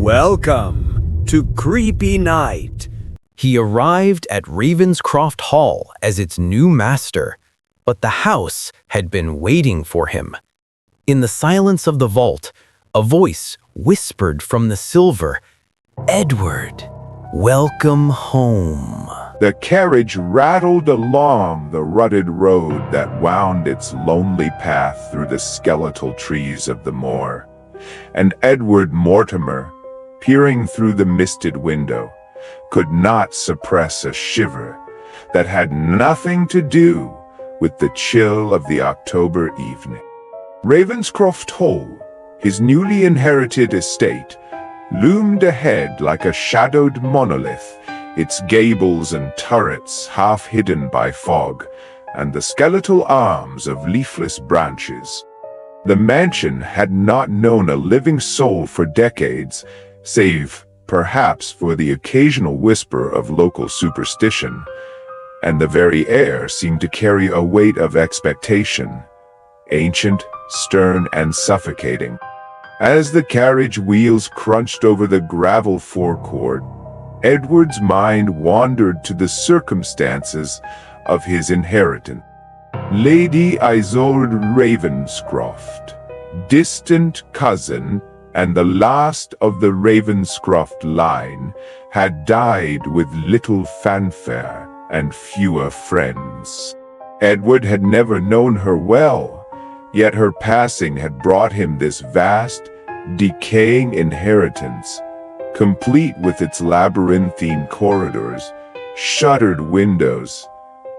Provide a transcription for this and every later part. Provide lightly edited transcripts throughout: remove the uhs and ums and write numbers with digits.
Welcome to Creepy Night. He arrived at Ravenscroft Hall as its new master, but the house had been waiting for him. In the silence of the vault, a voice whispered from the silver, "Edward, welcome home." The carriage rattled along the rutted road that wound its lonely path through the skeletal trees of the moor, and Edward Mortimer, peering through the misted window, could not suppress a shiver that had nothing to do with the chill of the October evening. Ravenscroft Hall, his newly inherited estate, loomed ahead like a shadowed monolith, its gables and turrets half hidden by fog and the skeletal arms of leafless branches. The mansion had not known a living soul for decades, save perhaps for the occasional whisper of local superstition, and the very air seemed to carry a weight of expectation, ancient, stern, and suffocating. As the carriage wheels crunched over the gravel forecourt, Edward's mind wandered to the circumstances of his inheritance. Lady Isolde Ravenscroft, distant cousin and the last of the Ravenscroft line, had died with little fanfare and fewer friends. Edward had never known her well, yet her passing had brought him this vast, decaying inheritance, complete with its labyrinthine corridors, shuttered windows,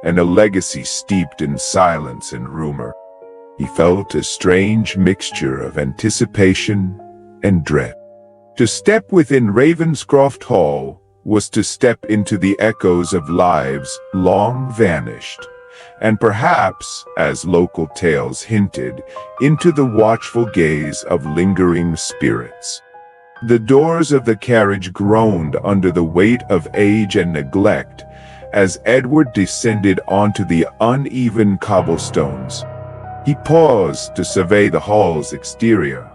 and a legacy steeped in silence and rumor. He felt a strange mixture of anticipation and dread. To step within Ravenscroft Hall was to step into the echoes of lives long vanished, and perhaps, as local tales hinted, into the watchful gaze of lingering spirits. The doors of the carriage groaned under the weight of age and neglect as Edward descended onto the uneven cobblestones. He paused to survey the hall's exterior.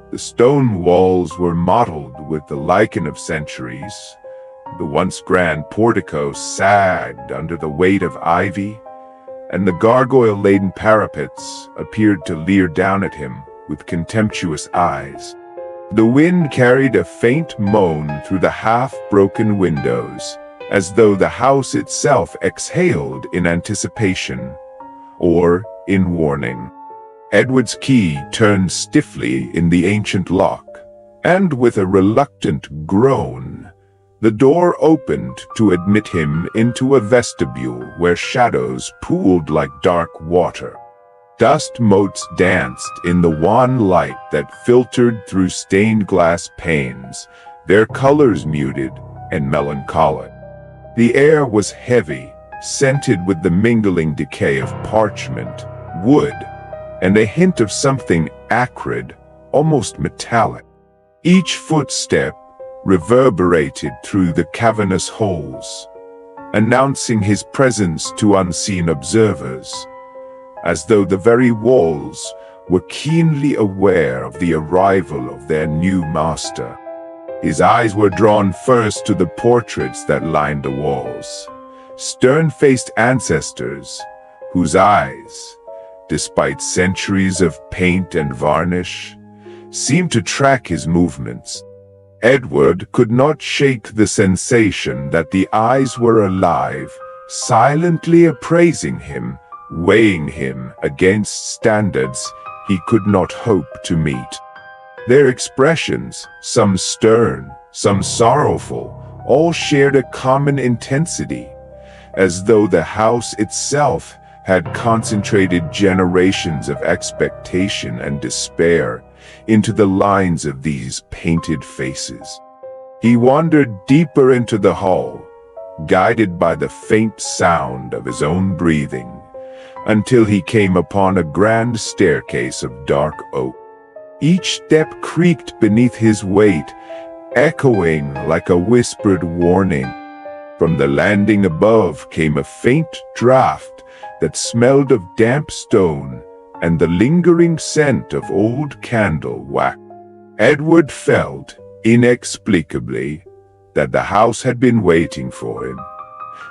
The stone walls were mottled with the lichen of centuries. The once grand portico sagged under the weight of ivy, and the gargoyle-laden parapets appeared to leer down at him with contemptuous eyes. The wind carried a faint moan through the half-broken windows, as though the house itself exhaled in anticipation, or in warning. Edward's key turned stiffly in the ancient lock, and with a reluctant groan, the door opened to admit him into a vestibule where shadows pooled like dark water. Dust motes danced in the wan light that filtered through stained glass panes, their colors muted and melancholic. The air was heavy, scented with the mingling decay of parchment, wood, and a hint of something acrid, almost metallic. Each footstep reverberated through the cavernous holes, announcing his presence to unseen observers, as though the very walls were keenly aware of the arrival of their new master. His eyes were drawn first to the portraits that lined the walls, stern-faced ancestors whose eyes, despite centuries of paint and varnish, seemed to track his movements. Edward could not shake the sensation that the eyes were alive, silently appraising him, weighing him against standards he could not hope to meet. Their expressions, some stern, some sorrowful, all shared a common intensity, as though the house itself had concentrated generations of expectation and despair into the lines of these painted faces. He wandered deeper into the hall, guided by the faint sound of his own breathing, until he came upon a grand staircase of dark oak. Each step creaked beneath his weight, echoing like a whispered warning. From the landing above came a faint draught that smelled of damp stone and the lingering scent of old candle wax. Edward felt, inexplicably, that the house had been waiting for him,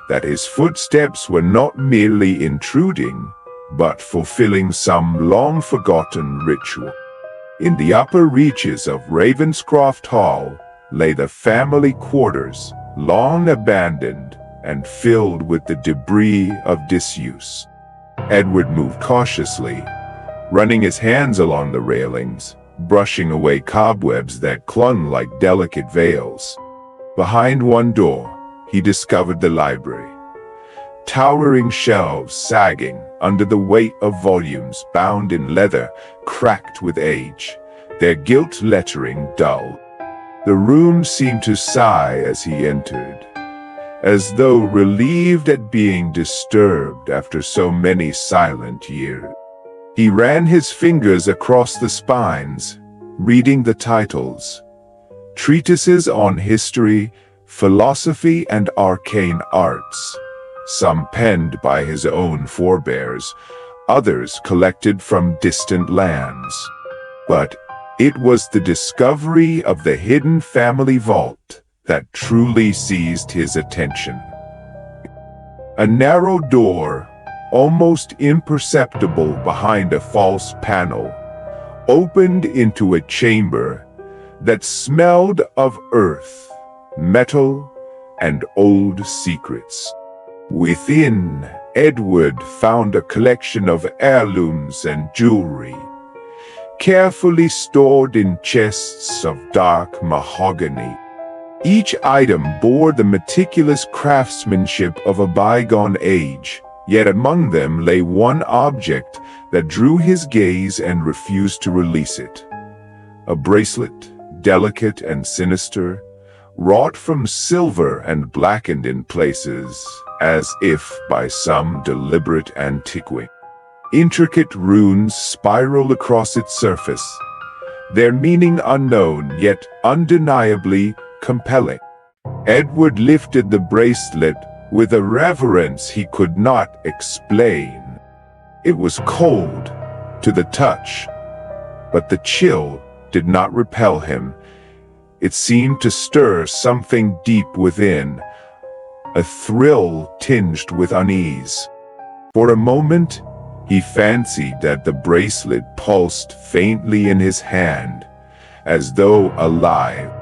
that his footsteps were not merely intruding, but fulfilling some long-forgotten ritual. In the upper reaches of Ravenscroft Hall lay the family quarters, long abandoned and filled with the debris of disuse. Edward moved cautiously, running his hands along the railings, brushing away cobwebs that clung like delicate veils. Behind one door, he discovered the library. Towering shelves sagging under the weight of volumes bound in leather cracked with age, their gilt lettering dull. The room seemed to sigh as he entered, as though relieved at being disturbed after so many silent years. He ran his fingers across the spines, reading the titles. Treatises on history, philosophy, and arcane arts, some penned by his own forebears, others collected from distant lands. But it was the discovery of the hidden family vault that truly seized his attention. A narrow door, almost imperceptible behind a false panel, opened into a chamber that smelled of earth, metal, and old secrets. Within, Edward found a collection of heirlooms and jewelry, carefully stored in chests of dark mahogany. Each item bore the meticulous craftsmanship of a bygone age, yet among them lay one object that drew his gaze and refused to release it. A bracelet, delicate and sinister, wrought from silver and blackened in places, as if by some deliberate antiquity. Intricate runes spiral across its surface, their meaning unknown yet undeniably compelling. Edward lifted the bracelet with a reverence he could not explain. It was cold to the touch, but the chill did not repel him. It seemed to stir something deep within, a thrill tinged with unease. For a moment, he fancied that the bracelet pulsed faintly in his hand, as though alive.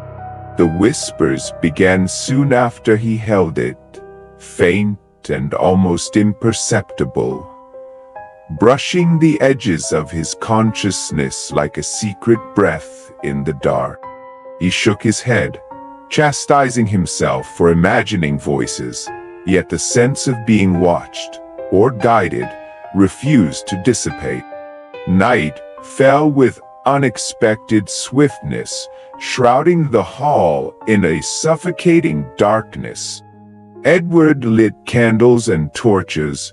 The whispers began soon after he held it, faint and almost imperceptible, brushing the edges of his consciousness like a secret breath in the dark. He shook his head, chastising himself for imagining voices, yet the sense of being watched or guided refused to dissipate. Night fell with unexpected swiftness, shrouding the hall in a suffocating darkness. Edward lit candles and torches,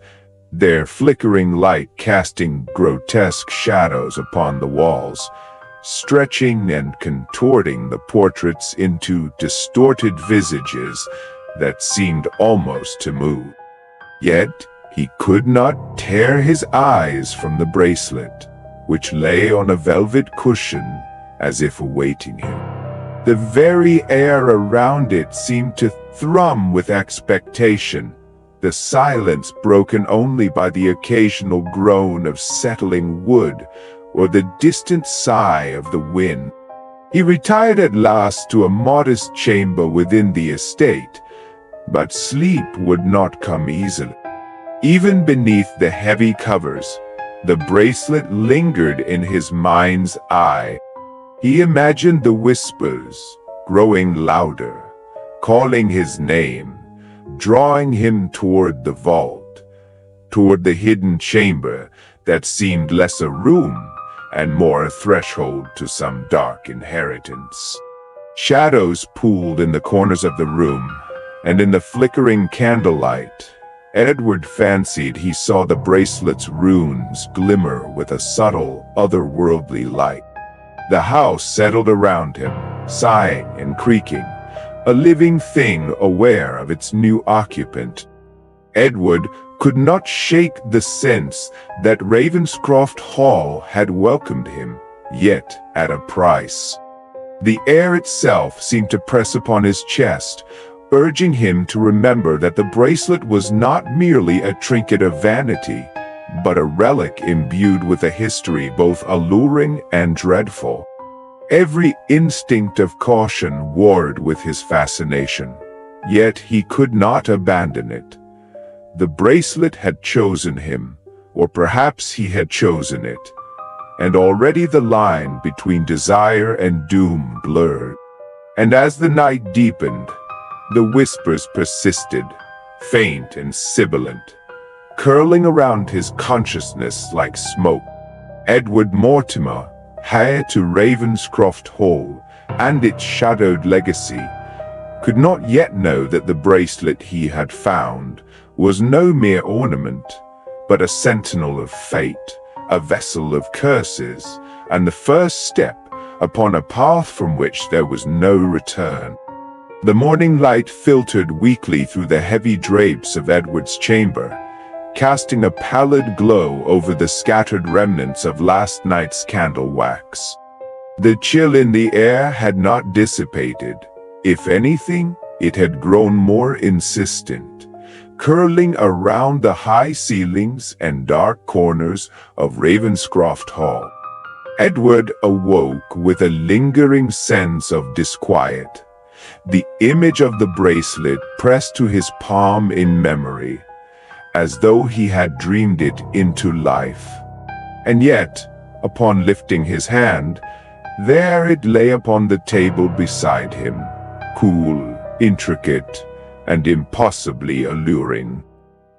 their flickering light casting grotesque shadows upon the walls, stretching and contorting the portraits into distorted visages that seemed almost to move. Yet he could not tear his eyes from the bracelet, which lay on a velvet cushion as if awaiting him. The very air around it seemed to thrum with expectation, the silence broken only by the occasional groan of settling wood or the distant sigh of the wind. He retired at last to a modest chamber within the estate, but sleep would not come easily. Even beneath the heavy covers, the bracelet lingered in his mind's eye. He imagined the whispers, growing louder, calling his name, drawing him toward the vault, toward the hidden chamber that seemed less a room and more a threshold to some dark inheritance. Shadows pooled in the corners of the room, and in the flickering candlelight, Edward fancied he saw the bracelet's runes glimmer with a subtle, otherworldly light. The house settled around him, sighing and creaking, a living thing aware of its new occupant. Edward could not shake the sense that Ravenscroft Hall had welcomed him, yet at a price. The air itself seemed to press upon his chest, urging him to remember that the bracelet was not merely a trinket of vanity, but a relic imbued with a history both alluring and dreadful. Every instinct of caution warred with his fascination, yet he could not abandon it. The bracelet had chosen him, or perhaps he had chosen it, and already the line between desire and doom blurred. And as the night deepened, the whispers persisted, faint and sibilant, curling around his consciousness like smoke. Edward Mortimer, heir to Ravenscroft Hall and its shadowed legacy, could not yet know that the bracelet he had found was no mere ornament, but a sentinel of fate, a vessel of curses, and the first step upon a path from which there was no return. The morning light filtered weakly through the heavy drapes of Edward's chamber, casting a pallid glow over the scattered remnants of last night's candle wax. The chill in the air had not dissipated. If anything, it had grown more insistent, curling around the high ceilings and dark corners of Ravenscroft Hall. Edward awoke with a lingering sense of disquiet, the image of the bracelet pressed to his palm in memory, as though he had dreamed it into life. And yet, upon lifting his hand, there it lay upon the table beside him, cool, intricate, and impossibly alluring.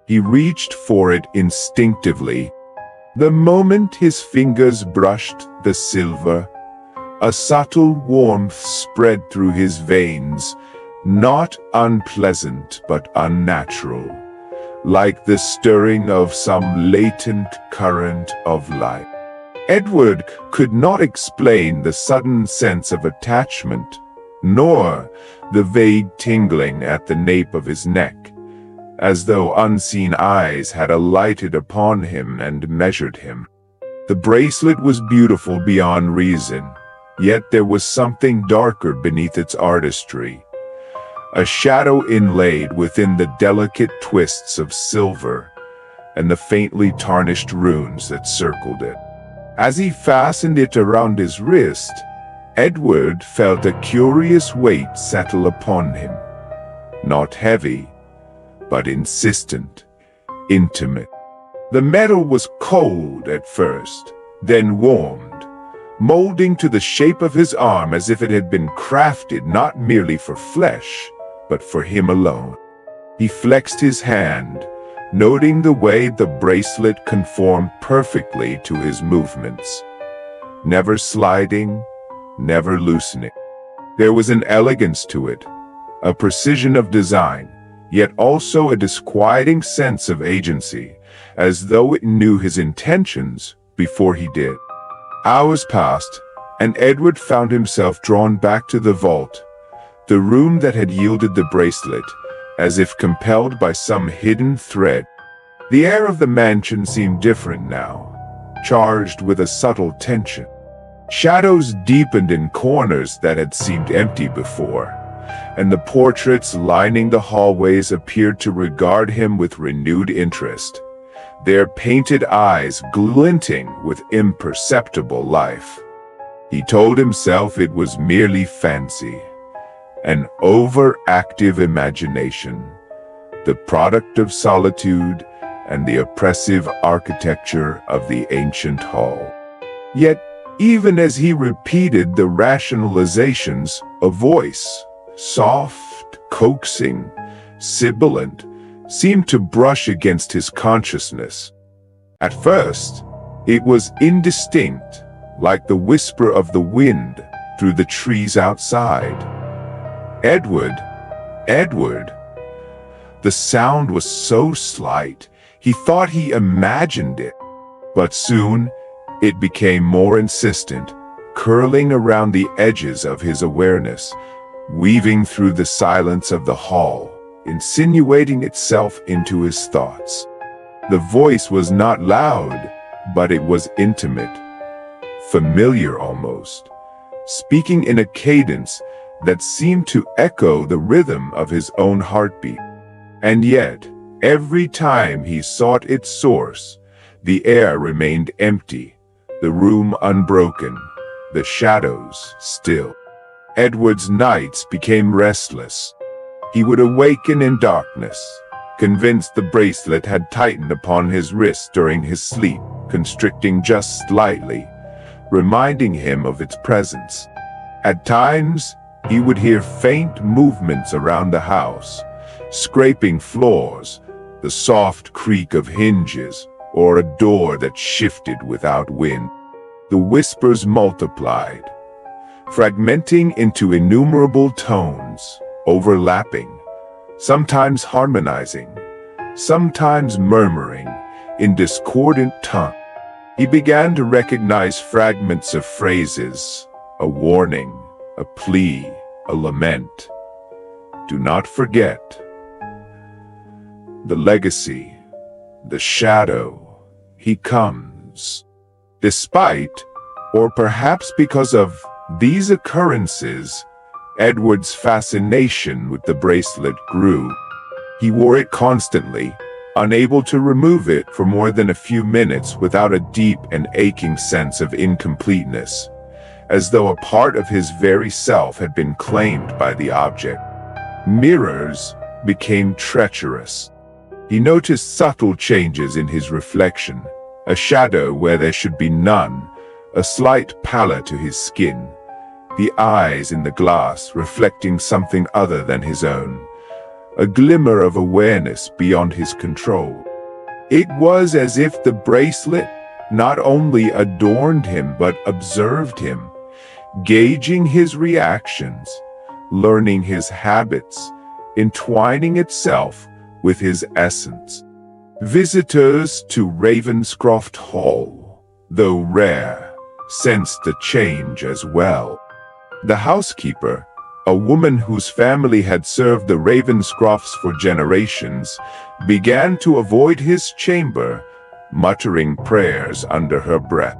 He reached for it instinctively. The moment his fingers brushed the silver, a subtle warmth spread through his veins, not unpleasant but unnatural, like the stirring of some latent current of life. Edward could not explain the sudden sense of attachment, nor the vague tingling at the nape of his neck, as though unseen eyes had alighted upon him and measured him. The bracelet was beautiful beyond reason, yet there was something darker beneath its artistry, a shadow inlaid within the delicate twists of silver and the faintly tarnished runes that circled it. As he fastened it around his wrist, Edward felt a curious weight settle upon him, not heavy, but insistent, intimate. The metal was cold at first, then warmed, molding to the shape of his arm as if it had been crafted not merely for flesh, but for him alone. He flexed his hand, noting the way the bracelet conformed perfectly to his movements, never sliding, never loosening. There was an elegance to it, a precision of design, yet also a disquieting sense of agency, as though it knew his intentions before he did. Hours passed, and Edward found himself drawn back to the vault, the room that had yielded the bracelet, as if compelled by some hidden thread. The air of the mansion seemed different now, charged with a subtle tension. Shadows deepened in corners that had seemed empty before, and the portraits lining the hallways appeared to regard him with renewed interest, their painted eyes glinting with imperceptible life. He told himself it was merely fancy, an overactive imagination, the product of solitude and the oppressive architecture of the ancient hall. Yet, even as he repeated the rationalizations, a voice, soft, coaxing, sibilant, seemed to brush against his consciousness. At first, it was indistinct, like the whisper of the wind through the trees outside. Edward, Edward. The sound was so slight, he thought he imagined it, but soon it became more insistent, curling around the edges of his awareness, weaving through the silence of the hall, insinuating itself into his thoughts. The voice was not loud, but it was intimate, familiar almost, speaking in a cadence that seemed to echo the rhythm of his own heartbeat. And yet, every time he sought its source, the air remained empty, the room unbroken, the shadows still. Edward's nights became restless. He would awaken in darkness, convinced the bracelet had tightened upon his wrist during his sleep, constricting just slightly, reminding him of its presence. At times, he would hear faint movements around the house, scraping floors, the soft creak of hinges, or a door that shifted without wind. The whispers multiplied, fragmenting into innumerable tones, overlapping, sometimes harmonizing, sometimes murmuring in discordant tongue. He began to recognize fragments of phrases, a warning, a plea, a lament. Do not forget. The legacy, the shadow, he comes. Despite, or perhaps because of, these occurrences, Edward's fascination with the bracelet grew. He wore it constantly, unable to remove it for more than a few minutes without a deep and aching sense of incompleteness, as though a part of his very self had been claimed by the object. Mirrors became treacherous. He noticed subtle changes in his reflection, a shadow where there should be none, a slight pallor to his skin, the eyes in the glass reflecting something other than his own, a glimmer of awareness beyond his control. It was as if the bracelet not only adorned him but observed him, gauging his reactions, learning his habits, entwining itself with his essence. Visitors to Ravenscroft Hall, though rare, sensed the change as well. The housekeeper, a woman whose family had served the Ravenscrofts for generations, began to avoid his chamber, muttering prayers under her breath.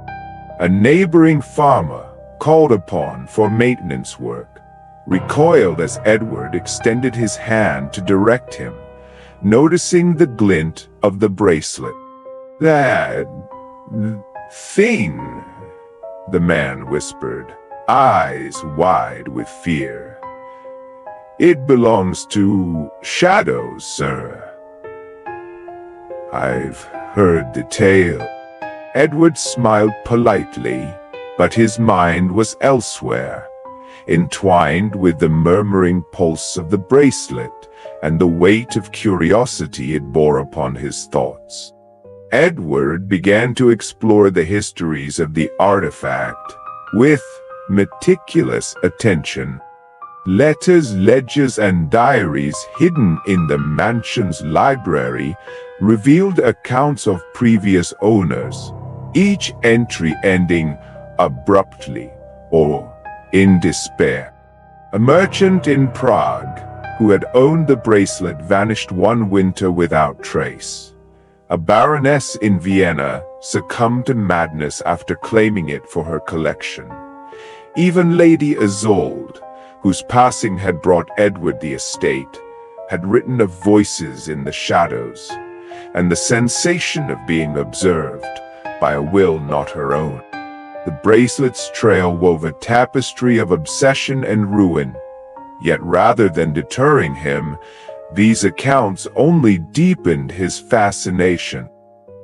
A neighboring farmer, called upon for maintenance work, recoiled as Edward extended his hand to direct him, noticing the glint of the bracelet. "That thing," the man whispered, eyes wide with fear. "It belongs to shadows, sir." "I've heard the tale." Edward smiled politely, but his mind was elsewhere, entwined with the murmuring pulse of the bracelet and the weight of curiosity it bore upon his thoughts. Edward began to explore the histories of the artifact with meticulous attention. Letters, ledgers, and diaries hidden in the mansion's library revealed accounts of previous owners, each entry ending abruptly or in despair. A merchant in Prague who had owned the bracelet vanished one winter without trace. A baroness in Vienna succumbed to madness after claiming it for her collection. Even Lady Isolde, whose passing had brought Edward the estate, had written of voices in the shadows, and the sensation of being observed by a will not her own. The bracelet's trail wove a tapestry of obsession and ruin, yet rather than deterring him, these accounts only deepened his fascination.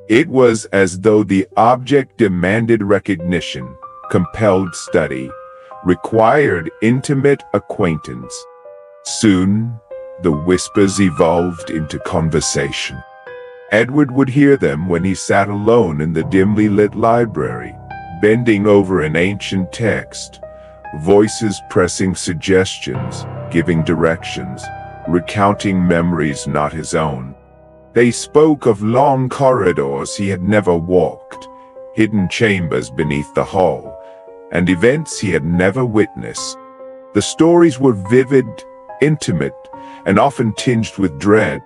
It was as though the object demanded recognition, compelled study, required intimate acquaintance. Soon, the whispers evolved into conversation. Edward would hear them when he sat alone in the dimly lit library, bending over an ancient text, voices pressing suggestions, giving directions, recounting memories not his own. They spoke of long corridors he had never walked, hidden chambers beneath the hall, and events he had never witnessed. The stories were vivid, intimate, and often tinged with dread.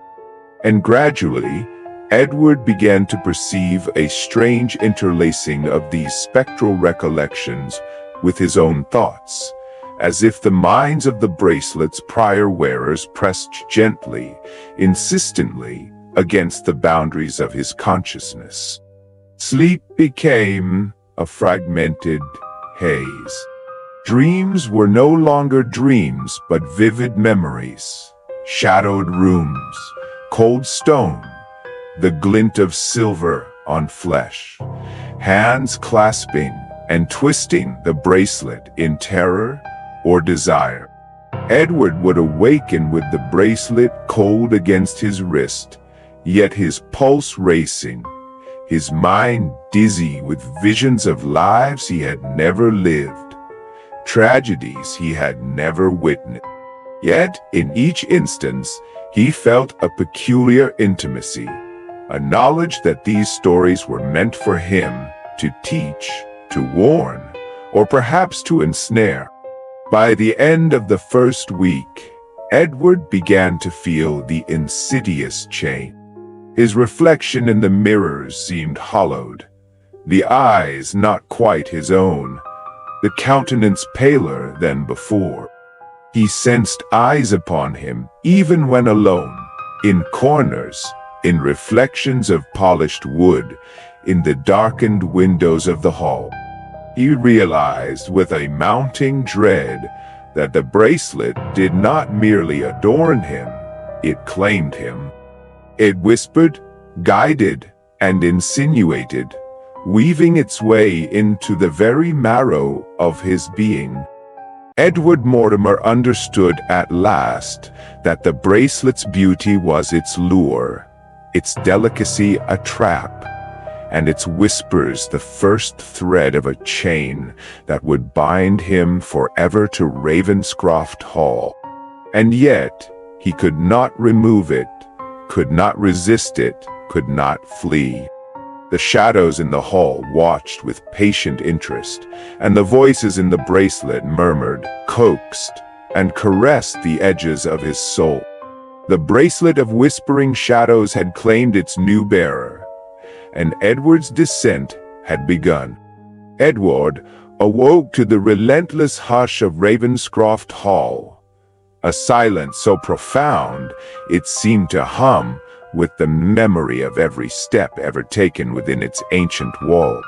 And gradually, Edward began to perceive a strange interlacing of these spectral recollections with his own thoughts, as if the minds of the bracelet's prior wearers pressed gently, insistently, against the boundaries of his consciousness. Sleep became a fragmented haze. Dreams were no longer dreams but vivid memories. Shadowed rooms, cold stone, the glint of silver on flesh, hands clasping and twisting the bracelet in terror or desire. Edward would awaken with the bracelet cold against his wrist, yet his pulse racing, his mind dizzy with visions of lives he had never lived, tragedies he had never witnessed. Yet, in each instance, he felt a peculiar intimacy, a knowledge that these stories were meant for him to teach, to warn, or perhaps to ensnare. By the end of the first week, Edward began to feel the insidious change. His reflection in the mirrors seemed hollowed, the eyes not quite his own, the countenance paler than before. He sensed eyes upon him, even when alone, in corners, in reflections of polished wood, in the darkened windows of the hall. He realized with a mounting dread that the bracelet did not merely adorn him, it claimed him. It whispered, guided, and insinuated, weaving its way into the very marrow of his being. Edward Mortimer understood at last that the bracelet's beauty was its lure, its delicacy a trap, and its whispers the first thread of a chain that would bind him forever to Ravenscroft Hall. And yet, he could not remove it, could not resist it, could not flee. The shadows in the hall watched with patient interest, and the voices in the bracelet murmured, coaxed, and caressed the edges of his soul. The bracelet of whispering shadows had claimed its new bearer, and Edward's descent had begun. Edward awoke to the relentless hush of Ravenscroft Hall, a silence so profound it seemed to hum with the memory of every step ever taken within its ancient wall.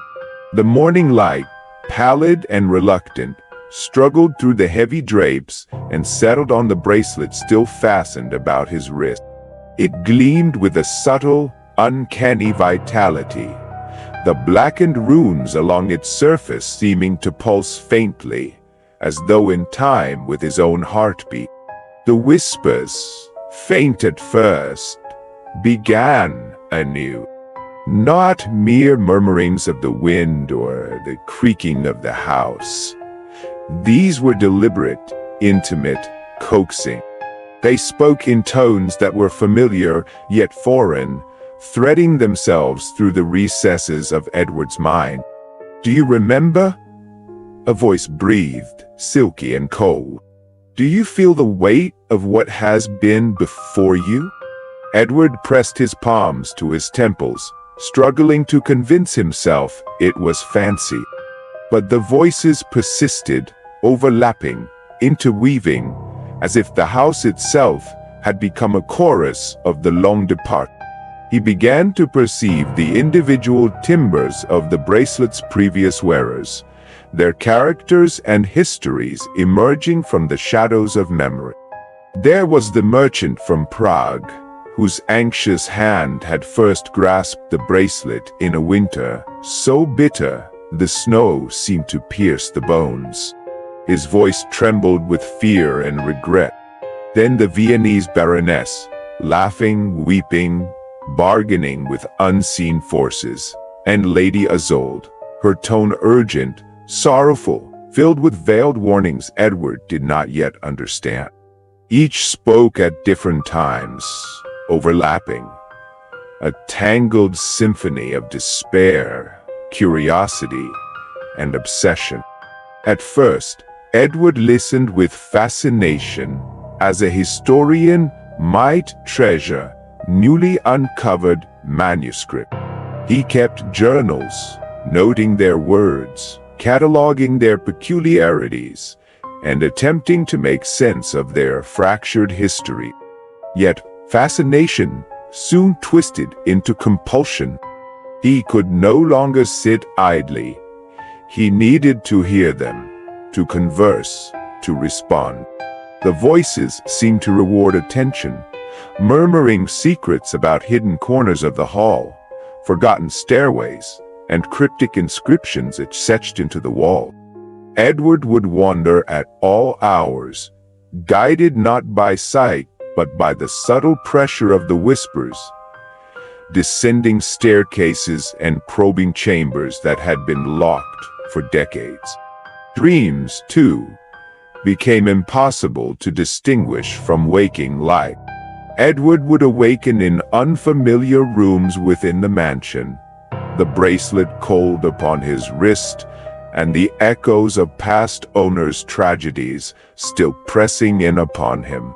The morning light, pallid and reluctant, struggled through the heavy drapes and settled on the bracelet still fastened about his wrist. It gleamed with a subtle, uncanny vitality, the blackened runes along its surface seeming to pulse faintly, as though in time with his own heartbeat. The whispers, faint at first, began anew. Not mere murmurings of the wind or the creaking of the house. These were deliberate, intimate, coaxing. They spoke in tones that were familiar yet foreign, threading themselves through the recesses of Edward's mind. "Do you remember?" A voice breathed, silky and cold. "Do you feel the weight of what has been before you?" Edward pressed his palms to his temples, struggling to convince himself it was fancy. But the voices persisted, overlapping, interweaving, as if the house itself had become a chorus of the long departed. He began to perceive the individual timbers of the bracelet's previous wearers, their characters and histories emerging from the shadows of memory. There was the merchant from Prague, whose anxious hand had first grasped the bracelet in a winter so bitter the snow seemed to pierce the bones. His voice trembled with fear and regret. Then the Viennese baroness, laughing, weeping, bargaining with unseen forces, and Lady Isolde, her tone urgent, sorrowful, filled with veiled warnings Edward did not yet understand. Each spoke at different times, overlapping, a tangled symphony of despair, curiosity, and obsession. At first, Edward listened with fascination, as a historian might treasure newly uncovered manuscript. He kept journals, noting their words, cataloging their peculiarities and attempting to make sense of their fractured history. Yet, fascination soon twisted into compulsion. He could no longer sit idly. He needed to hear them, to converse, to respond. The voices seemed to reward attention, murmuring secrets about hidden corners of the hall, forgotten stairways, and cryptic inscriptions etched into the wall. Edward would wander at all hours, guided not by sight, but by the subtle pressure of the whispers, descending staircases and probing chambers that had been locked for decades. Dreams, too, became impossible to distinguish from waking life. Edward would awaken in unfamiliar rooms within the mansion, the bracelet cold upon his wrist, and the echoes of past owners' tragedies still pressing in upon him.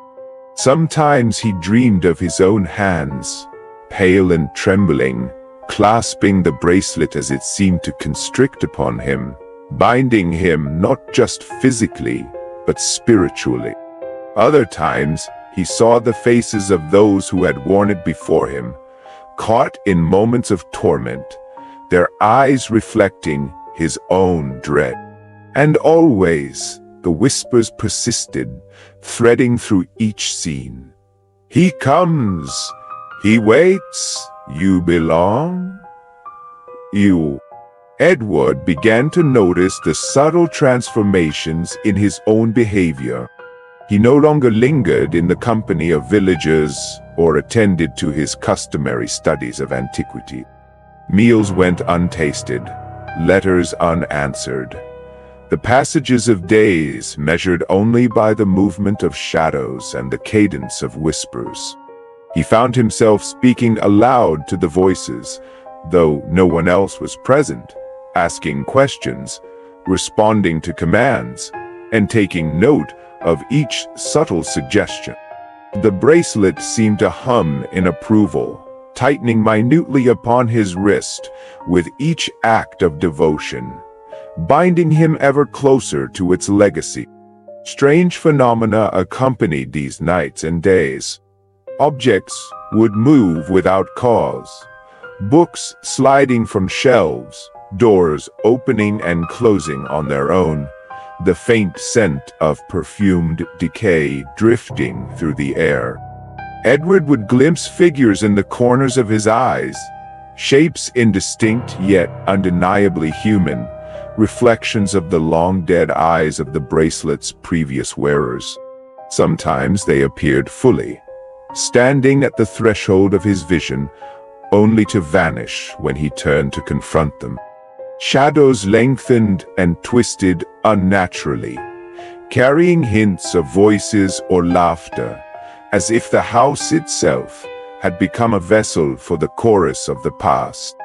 Sometimes he dreamed of his own hands, pale and trembling, clasping the bracelet as it seemed to constrict upon him, binding him not just physically, but spiritually. Other times, he saw the faces of those who had worn it before him, caught in moments of torment, their eyes reflecting his own dread. And always, the whispers persisted, threading through each scene. He comes, he waits, you belong. You. Edward began to notice the subtle transformations in his own behavior. He no longer lingered in the company of villagers or attended to his customary studies of antiquity. Meals went untasted, letters unanswered. The passages of days measured only by the movement of shadows and the cadence of whispers. He found himself speaking aloud to the voices, though no one else was present, asking questions, responding to commands, and taking note of each subtle suggestion. The bracelet seemed to hum in approval, tightening minutely upon his wrist with each act of devotion, binding him ever closer to its legacy. Strange phenomena accompanied these nights and days. Objects would move without cause, books sliding from shelves, doors opening and closing on their own, the faint scent of perfumed decay drifting through the air. Edward would glimpse figures in the corners of his eyes, shapes indistinct yet undeniably human, reflections of the long-dead eyes of the bracelet's previous wearers. Sometimes they appeared fully, standing at the threshold of his vision, only to vanish when he turned to confront them. Shadows lengthened and twisted unnaturally, carrying hints of voices or laughter, as if the house itself had become a vessel for the chorus of the past.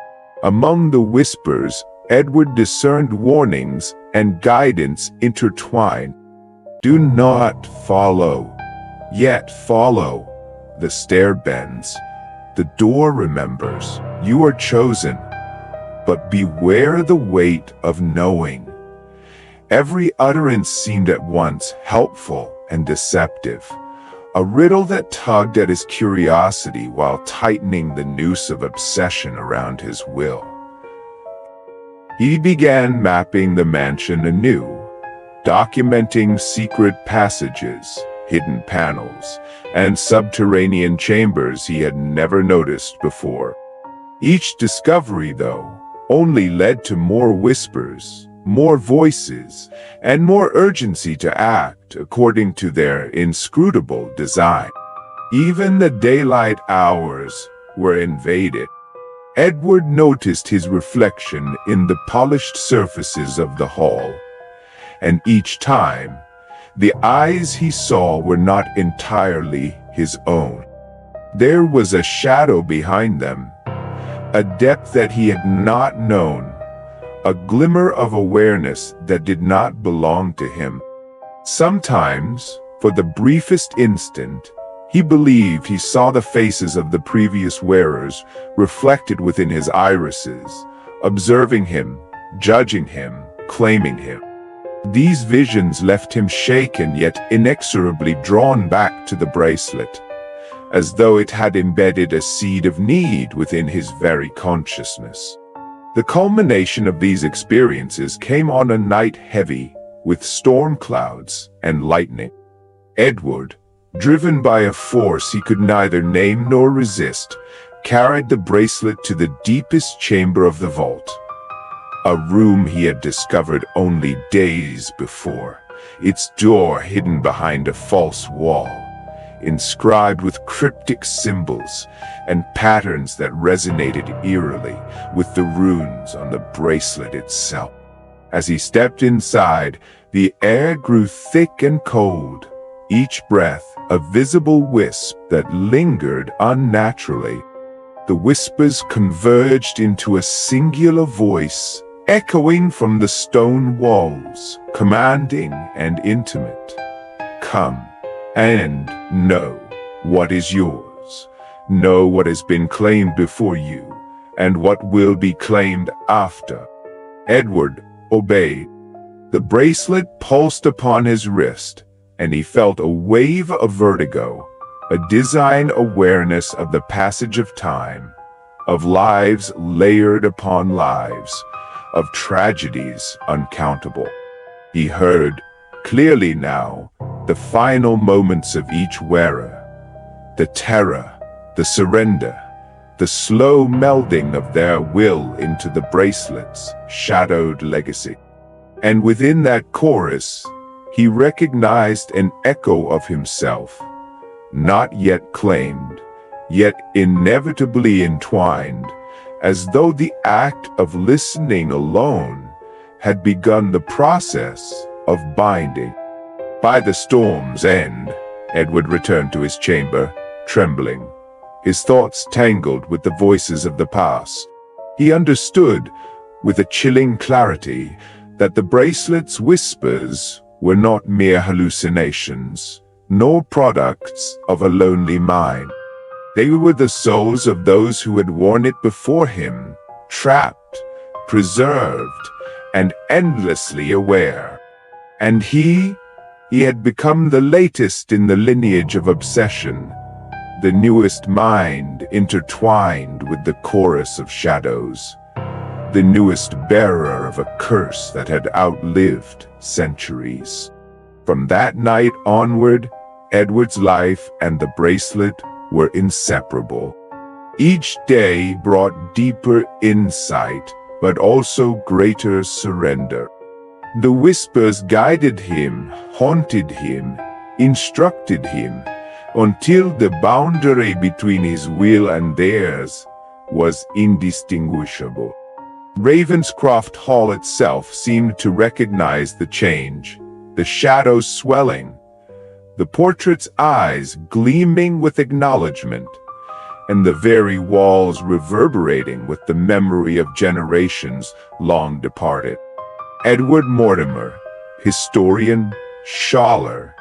Among the whispers, Edward discerned warnings and guidance intertwined. Do not follow, yet follow. The stair bends. The door remembers. You are chosen. But beware the weight of knowing. Every utterance seemed at once helpful and deceptive, a riddle that tugged at his curiosity while tightening the noose of obsession around his will. He began mapping the mansion anew, documenting secret passages, hidden panels, and subterranean chambers he had never noticed before. Each discovery, though, only led to more whispers, more voices, and more urgency to act according to their inscrutable design. Even the daylight hours were invaded. Edward noticed his reflection in the polished surfaces of the hall, and each time, the eyes he saw were not entirely his own. There was a shadow behind them, a depth that he had not known, a glimmer of awareness that did not belong to him. Sometimes, for the briefest instant, he believed he saw the faces of the previous wearers reflected within his irises, observing him, judging him, claiming him. These visions left him shaken yet inexorably drawn back to the bracelet, as though it had embedded a seed of need within his very consciousness. The culmination of these experiences came on a night heavy with storm clouds and lightning. Edward, driven by a force he could neither name nor resist, carried the bracelet to the deepest chamber of the vault, a room he had discovered only days before, its door hidden behind a false wall, inscribed with cryptic symbols and patterns that resonated eerily with the runes on the bracelet itself. As he stepped inside, the air grew thick and cold, each breath a visible wisp that lingered unnaturally. The whispers converged into a singular voice, echoing from the stone walls, commanding and intimate. Come and know what is yours. Know what has been claimed before you, and what will be claimed after. Edward obeyed. The bracelet pulsed upon his wrist, and he felt a wave of vertigo, a dizzying awareness of the passage of time, of lives layered upon lives, of tragedies uncountable. He heard, clearly now, the final moments of each wearer, the terror, the surrender, the slow melding of their will into the bracelet's shadowed legacy. And within that chorus, he recognized an echo of himself, not yet claimed, yet inevitably entwined, as though the act of listening alone had begun the process of binding. By the storm's end, Edward returned to his chamber, trembling, his thoughts tangled with the voices of the past. He understood, with a chilling clarity, that the bracelet's whispers were not mere hallucinations, nor products of a lonely mind. They were the souls of those who had worn it before him, trapped, preserved, and endlessly aware. And he had become the latest in the lineage of obsession, the newest mind intertwined with the chorus of shadows, the newest bearer of a curse that had outlived centuries. From that night onward, Edward's life and the bracelet were inseparable. Each day brought deeper insight, but also greater surrender. The whispers guided him, haunted him, instructed him, until the boundary between his will and theirs was indistinguishable. Ravenscroft Hall itself seemed to recognize the change, the shadows swelling, the portrait's eyes gleaming with acknowledgement, and the very walls reverberating with the memory of generations long departed. Edward Mortimer, historian, scholar,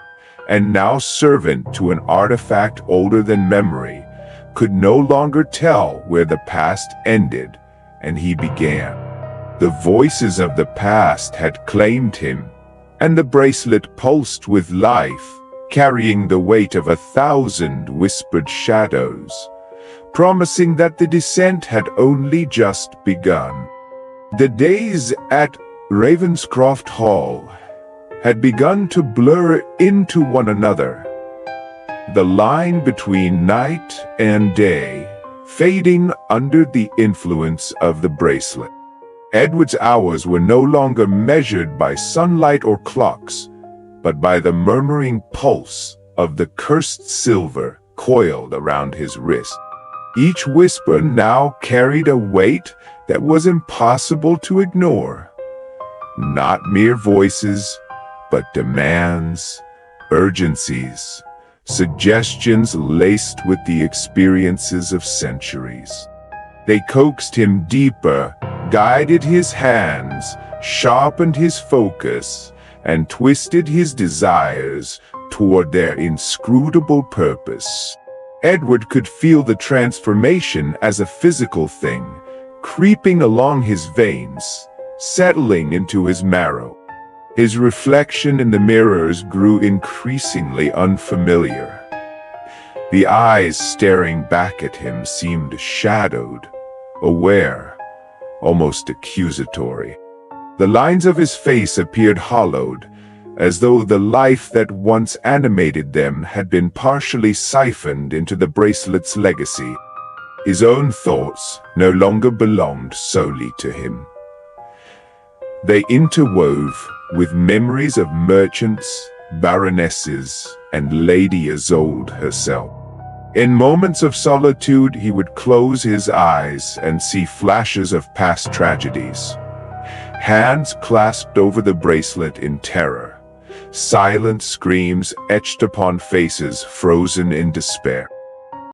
and now servant to an artifact older than memory, could no longer tell where the past ended and he began. The voices of the past had claimed him, and the bracelet pulsed with life, carrying the weight of 1,000 whispered shadows, promising that the descent had only just begun. The days at Ravenscroft Hall had begun to blur into one another, the line between night and day fading under the influence of the bracelet. Edward's hours were no longer measured by sunlight or clocks, but by the murmuring pulse of the cursed silver coiled around his wrist. Each whisper now carried a weight that was impossible to ignore. Not mere voices, but demands, urgencies, suggestions laced with the experiences of centuries. They coaxed him deeper, guided his hands, sharpened his focus, and twisted his desires toward their inscrutable purpose. Edward could feel the transformation as a physical thing, creeping along his veins, settling into his marrow. His reflection in the mirrors grew increasingly unfamiliar. The eyes staring back at him seemed shadowed, aware, almost accusatory. The lines of his face appeared hollowed, as though the life that once animated them had been partially siphoned into the bracelet's legacy. His own thoughts no longer belonged solely to him. They interwove with memories of merchants, baronesses, and Lady Isolde herself. In moments of solitude, he would close his eyes and see flashes of past tragedies. Hands clasped over the bracelet in terror, silent screams etched upon faces frozen in despair.